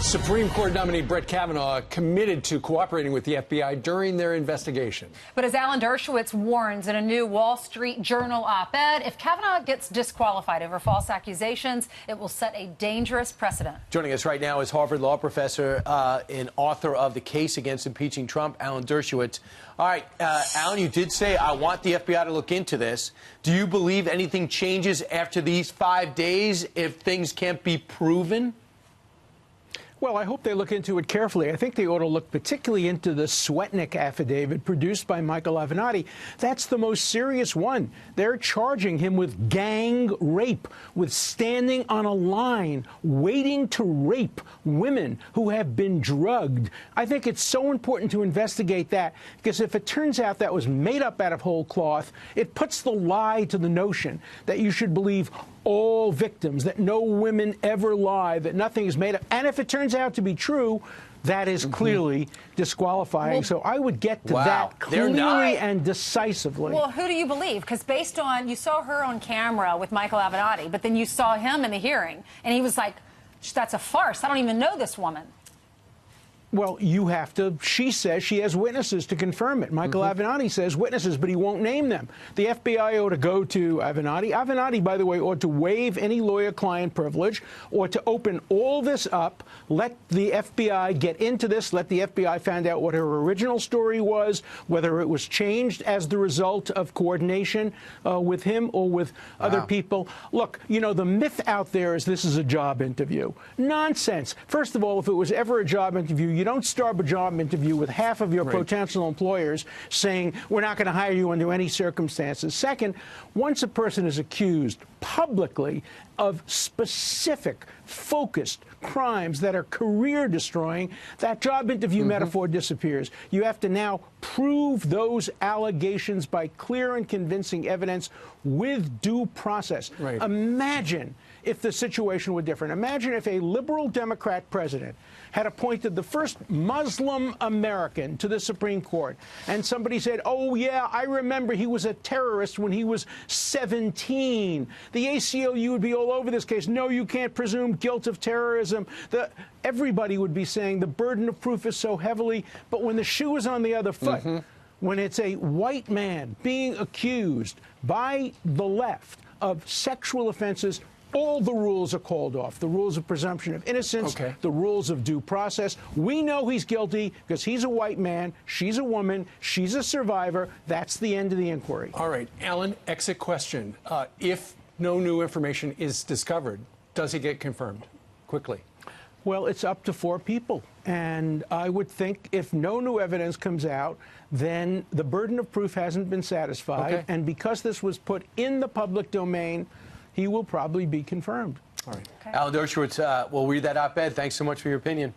Supreme Court nominee Brett Kavanaugh committed to cooperating with the FBI during their investigation. But as Alan Dershowitz warns in a new Wall Street Journal op-ed, if Kavanaugh gets disqualified over false accusations, it will set a dangerous precedent. Joining us right now is Harvard law professor and author of The Case Against Impeaching Trump, Alan Dershowitz. All right, Alan, you did say, I want the FBI to look into this. Do you believe anything changes after these 5 days if things can't be proven? Well, I hope they look into it carefully. I think they ought to look particularly into the Swetnick affidavit produced by Michael Avenatti. That's the most serious one. They're charging him with gang rape, with standing on a line, waiting to rape women who have been drugged. I think it's so important to investigate that, because if it turns out that was made up out of whole cloth, it puts the lie to the notion that you should believe all victims, that no women ever lie, that nothing is made up. And if it turns out to be true, that is clearly disqualifying. Well, so I would get to that clearly and decisively. Well, who do you believe? Because based on, you saw her on camera with Michael Avenatti, but then you saw him in the hearing, and he was like, that's a farce. I don't even know this woman. Well, you have to, she says she has witnesses to confirm it. Michael Avenatti says witnesses, but he won't name them. The FBI ought to go to Avenatti. Avenatti, by the way, ought to waive any lawyer-client privilege, or to open all this up, let the FBI get into this, let the FBI find out what her original story was, whether it was changed as the result of coordination with him or with other people. Look, you know, the myth out there is this is a job interview. Nonsense. First of all, if it was ever a job interview, you don't start a job interview with half of your potential employers saying, we're not going to hire you under any circumstances. Second, once a person is accused publicly of specific, focused crimes that are career-destroying, that job interview metaphor disappears. You have to now prove those allegations by clear and convincing evidence with due process. Imagine if the situation were different. Imagine if a liberal Democrat president had appointed the first Muslim American to the Supreme Court, and somebody said, oh, yeah, I remember he was a terrorist when he was 17. The ACLU would be all over this case. No, you can't presume guilt of terrorism. Everybody would be saying the burden of proof is so heavily, but when the shoe is on the other foot, when it's a white man being accused by the left of sexual offenses, all the rules are called off. The rules of presumption of innocence, the rules of due process. We know he's guilty because he's a white man, she's a woman, she's a survivor. That's the end of the inquiry. All right, Alan, exit question. If no new information is discovered, does he get confirmed? Quickly. Well, it's up to 4 people. And I would think if no new evidence comes out, then the burden of proof hasn't been satisfied. And because this was put in the public domain, he will probably be confirmed. All right. Alan Dershowitz, we'll read that op-ed. Thanks so much for your opinion.